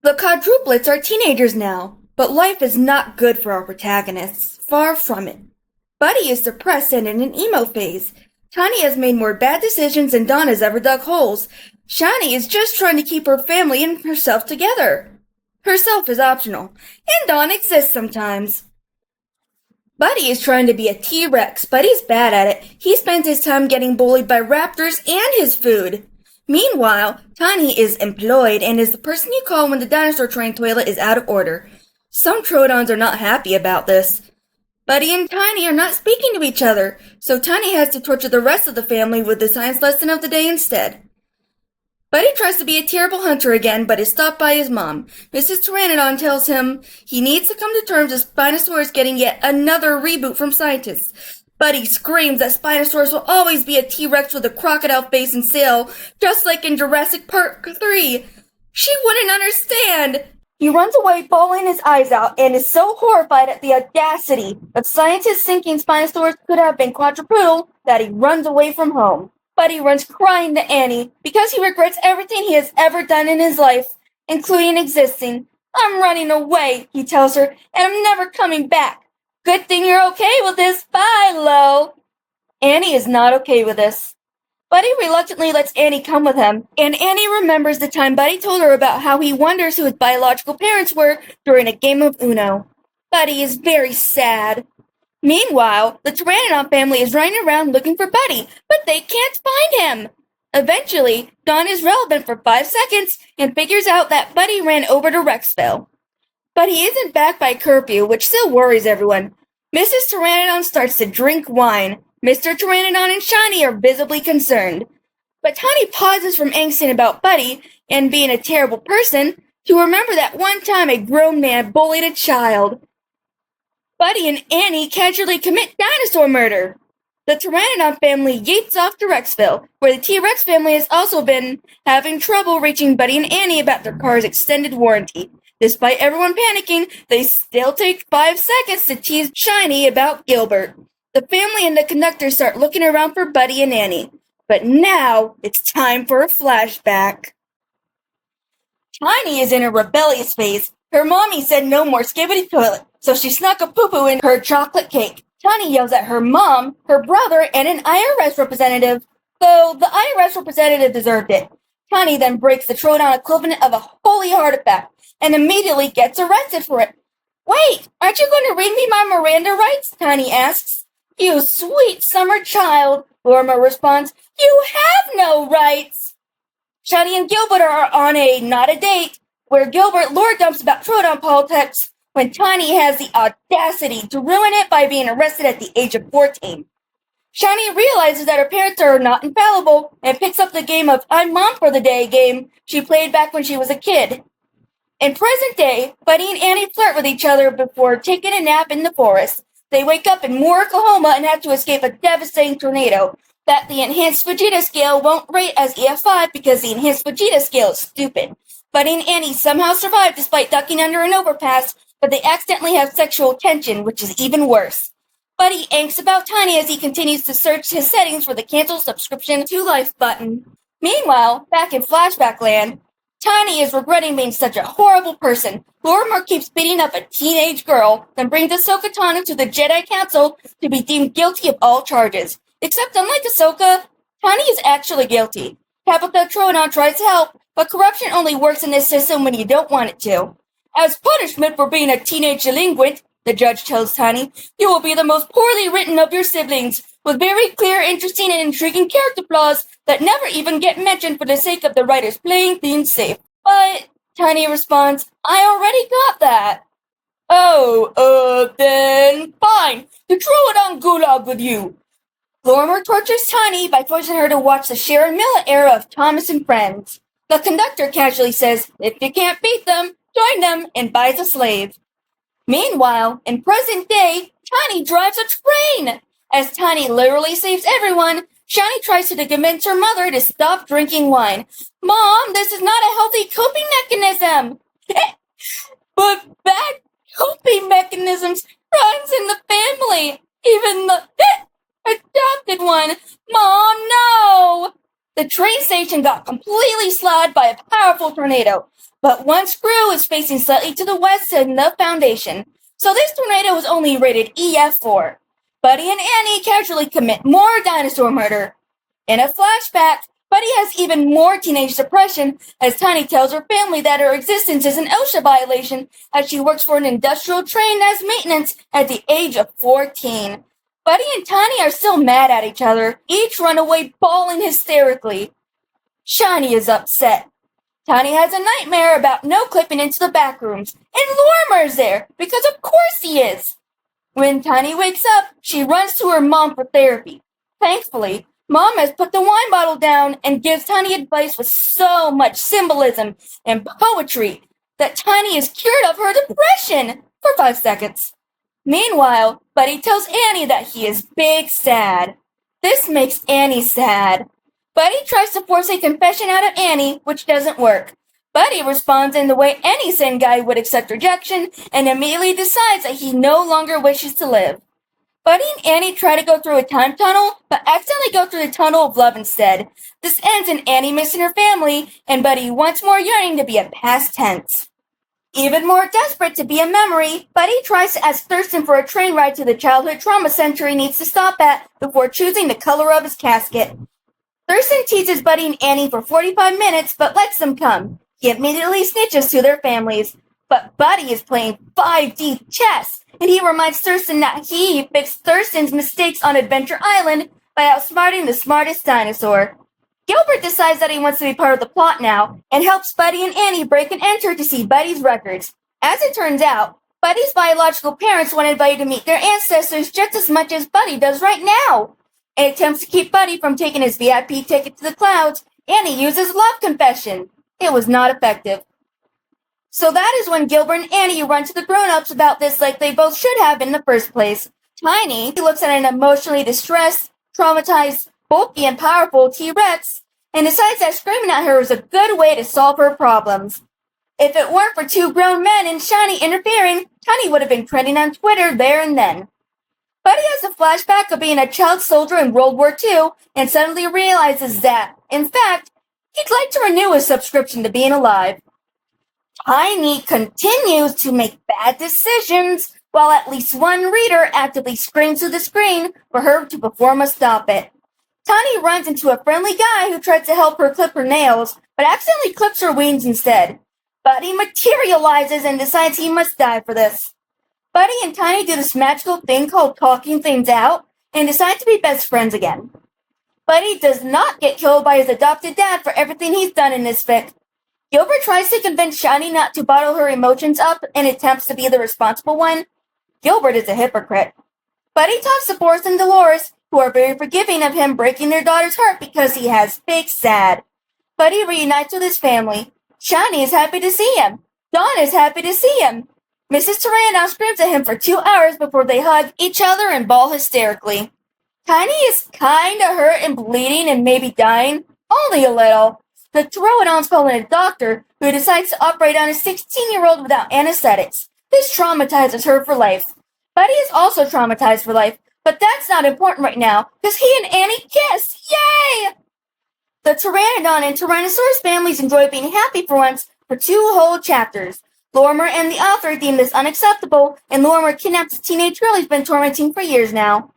The quadruplets are teenagers now, but life is not good for our protagonists. Far from it. Buddy is depressed and in an emo phase. Tiny has made more bad decisions than Dawn has ever dug holes. Shani is just trying to keep her family and herself together. Herself is optional, and Dawn exists sometimes. Buddy is trying to be a T-Rex, but he's bad at it. He spends his time getting bullied by raptors and his food. Meanwhile, Tiny is employed and is the person you call when the Dinosaur Train toilet is out of order. Some Trodons are not happy about this. Buddy and Tiny are not speaking to each other, so Tiny has to torture the rest of the family with the science lesson of the day instead. Buddy tries to be a terrible hunter again, but is stopped by his mom. Mrs. Pteranodon tells him he needs to come to terms with Spinosaurus getting yet another reboot from scientists. Buddy screams that Spinosaurus will always be a T-Rex with a crocodile face and sail, just like in Jurassic Park 3. She wouldn't understand. He runs away, bawling his eyes out, and is so horrified at the audacity of scientists thinking Spinosaurus could have been quadrupedal that he runs away from home. Buddy runs crying to Annie because he regrets everything he has ever done in his life, including existing. "I'm running away," he tells her, "and I'm never coming back. Good thing you're okay with this. Bye, Lo." Annie is not okay with this. Buddy reluctantly lets Annie come with him, and Annie remembers the time Buddy told her about how he wonders who his biological parents were during a game of Uno. Buddy is very sad. Meanwhile, the Pteranodon family is running around looking for Buddy, but they can't find him. Eventually, Dawn is relevant for 5 seconds and figures out that Buddy ran over to Rexville. But he isn't back by curfew, which still worries everyone. Mrs. Pteranodon starts to drink wine. Mr. Pteranodon and Shiny are visibly concerned. But Tiny pauses from angsting about Buddy and being a terrible person to remember that one time a grown man bullied a child. Buddy and Annie casually commit dinosaur murder. The Pteranodon family yeets off to Rexville, where the T-Rex family has also been having trouble reaching Buddy and Annie about their car's extended warranty. Despite everyone panicking, they still take 5 seconds to tease Shiny about Gilbert. The family and the conductor start looking around for Buddy and Annie. But now, it's time for a flashback. Tiny is in a rebellious phase. Her mommy said no more skibbity toilet, so she snuck a poo-poo in her chocolate cake. Tiny yells at her mom, her brother, and an IRS representative, though the IRS representative deserved it. Tiny then breaks the Trodon equivalent of a holy artifact and immediately gets arrested for it. "Wait, aren't you going to read me my Miranda rights?" Tiny asks. "You sweet summer child," Lorimer responds. "You have no rights." Shiny and Gilbert are on a not a date, where Gilbert lore dumps about Trodon politics when Tiny has the audacity to ruin it by being arrested at the age of 14. Shiny realizes that her parents are not infallible and picks up the game of I'm Mom for the Day game she played back when she was a kid. In present day, Buddy and Annie flirt with each other before taking a nap in the forest. They wake up in Moore, Oklahoma and have to escape a devastating tornado that the Enhanced Vegeta scale won't rate as EF5 because the Enhanced Vegeta scale is stupid. Buddy and Annie somehow survive despite ducking under an overpass, but they accidentally have sexual tension, which is even worse. Buddy angsts about Tiny as he continues to search his settings for the cancel subscription to life button. Meanwhile, back in Flashback Land, Tiny is regretting being such a horrible person. Lorimer keeps beating up a teenage girl, then brings Ahsoka Tano to the Jedi Council to be deemed guilty of all charges. Except unlike Ahsoka, Tiny is actually guilty. Tabitha Trodon tries to help, but corruption only works in this system when you don't want it to. As punishment for being a teenage delinquent, the judge tells Tiny, you will be the most poorly written of your siblings, with very clear, interesting, and intriguing character flaws that never even get mentioned for the sake of the writers playing things safe. But, Tiny responds, I already got that. Then fine. To throw it on Gulag with you. Lorimer tortures Tiny by forcing her to watch the Sharon Miller era of Thomas and Friends. The conductor casually says, if you can't beat them, join them, and buys a slave. Meanwhile, in present day, Tiny drives a train. As Tiny literally saves everyone, Shiny tries to convince her mother to stop drinking wine. Mom, this is not a healthy coping mechanism. But bad coping mechanisms runs in the family. Even the adopted one. Mom, no! The train station got completely slammed by a powerful tornado, but one screw is facing slightly to the west in the foundation, so this tornado was only rated EF4. Buddy and Annie casually commit more dinosaur murder. In a flashback, Buddy has even more teenage depression as Tiny tells her family that her existence is an OSHA violation as she works for an industrial train as maintenance at the age of 14. Buddy and Tiny are still mad at each other, each run away bawling hysterically. Shiny is upset. Tiny has a nightmare about no clipping into the back rooms, and Lorimer's there, because of course he is. When Tiny wakes up, she runs to her mom for therapy. Thankfully, Mom has put the wine bottle down and gives Tiny advice with so much symbolism and poetry that Tiny is cured of her depression for 5 seconds. Meanwhile, Buddy tells Annie that he is big sad. This makes Annie sad. Buddy tries to force a confession out of Annie, which doesn't work. Buddy responds in the way any sane guy would accept rejection and immediately decides that he no longer wishes to live. Buddy and Annie try to go through a time tunnel, but accidentally go through the tunnel of love instead. This ends in Annie missing her family, and Buddy once more yearning to be a past tense. Even more desperate to be a memory, Buddy tries to ask Thurston for a train ride to the childhood trauma center he needs to stop at before choosing the color of his casket. Thurston teases Buddy and Annie for 45 minutes, but lets them come. He immediately snitches to their families. But Buddy is playing 5D chess, and he reminds Thurston that he fixed Thurston's mistakes on Adventure Island by outsmarting the smartest dinosaur. Gilbert decides that he wants to be part of the plot now, and helps Buddy and Annie break and enter to see Buddy's records. As it turns out, Buddy's biological parents wanted Buddy to meet their ancestors just as much as Buddy does right now. In attempts to keep Buddy from taking his VIP ticket to the clouds, Annie uses love confession. It was not effective. So that is when Gilbert and Annie run to the grown-ups about this like they both should have in the first place. Tiny looks at an emotionally distressed, traumatized, bulky and powerful T-Rex and decides that screaming at her is a good way to solve her problems. If it weren't for two grown men and Shiny interfering, Tiny would have been trending on Twitter there and then. Buddy has a flashback of being a child soldier in World War II and suddenly realizes that, in fact, he'd like to renew his subscription to being alive. Tiny continues to make bad decisions, while at least one reader actively screams to the screen for her to perform a stop it. Tiny runs into a friendly guy who tries to help her clip her nails, but accidentally clips her wings instead. Buddy materializes and decides he must die for this. Buddy and Tiny do this magical thing called talking things out, and decide to be best friends again. Buddy does not get killed by his adopted dad for everything he's done in this fic. Gilbert tries to convince Shiny not to bottle her emotions up and attempts to be the responsible one. Gilbert is a hypocrite. Buddy talks to Boris and Dolores, who are very forgiving of him breaking their daughter's heart because he has big sad. Buddy reunites with his family. Shiny is happy to see him. Dawn is happy to see him. Mrs. Tyranno screams at him for 2 hours before they hug each other and bawl hysterically. Tiny is kinda hurt and bleeding and maybe dying, only a little. The Pteranodons call in a doctor who decides to operate on a 16-year-old without anesthetics. This traumatizes her for life. Buddy is also traumatized for life, but that's not important right now, because he and Annie kiss! Yay! The Pteranodon and Tyrannosaurus families enjoy being happy for once for 2 whole chapters. Lorimer and the author deem this unacceptable, and Lorimer kidnaps a teenage girl he's been tormenting for years now.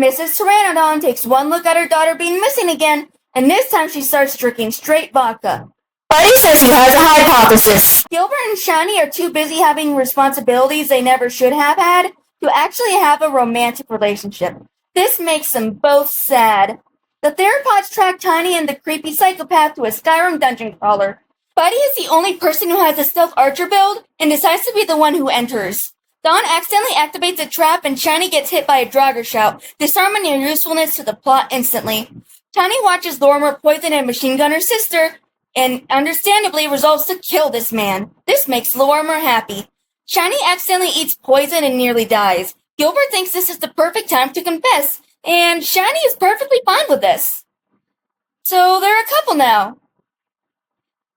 Mrs. Pteranodon takes one look at her daughter being missing again, and this time she starts drinking straight vodka. Buddy says he has a hypothesis. Gilbert and Shiny are too busy having responsibilities they never should have had to actually have a romantic relationship. This makes them both sad. The theropods track Tiny and the creepy psychopath to a Skyrim dungeon crawler. Buddy is the only person who has a stealth archer build and decides to be the one who enters. Dawn accidentally activates a trap and Shiny gets hit by a Draugr shout, disarming their usefulness to the plot instantly. Tiny watches Lorimer poison and machine gun her sister, and understandably resolves to kill this man. This makes Lorimer happy. Shiny accidentally eats poison and nearly dies. Gilbert thinks this is the perfect time to confess, and Shiny is perfectly fine with this. So they're a couple now.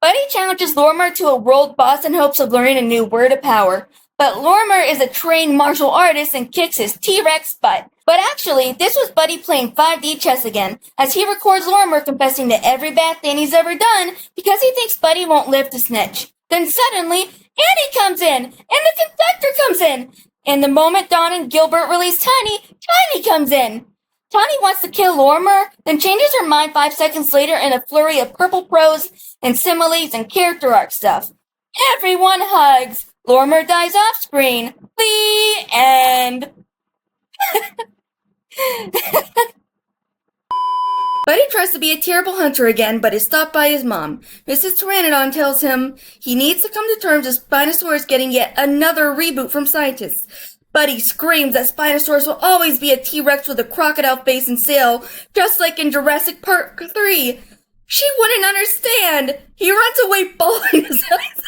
Buddy challenges Lorimer to a world boss in hopes of learning a new word of power, but Lorimer is a trained martial artist and kicks his T-Rex butt. But actually, this was Buddy playing 5D chess again, as he records Lorimer confessing to every bad thing he's ever done because he thinks Buddy won't live to snitch. Then suddenly, Annie comes in, and the conductor comes in. And the moment Don and Gilbert release Tiny, Tiny comes in. Tiny wants to kill Lorimer, then changes her mind 5 seconds later in a flurry of purple prose and similes and character arc stuff. Everyone hugs. Lorimer dies off screen. The end. Buddy tries to be a terrible hunter again, but is stopped by his mom. Mrs. Pteranodon tells him he needs to come to terms with Spinosaurus getting yet another reboot from scientists. Buddy screams that Spinosaurus will always be a T-Rex with a crocodile face and sail, just like in Jurassic Park 3. She wouldn't understand. He runs away bawling his eyes.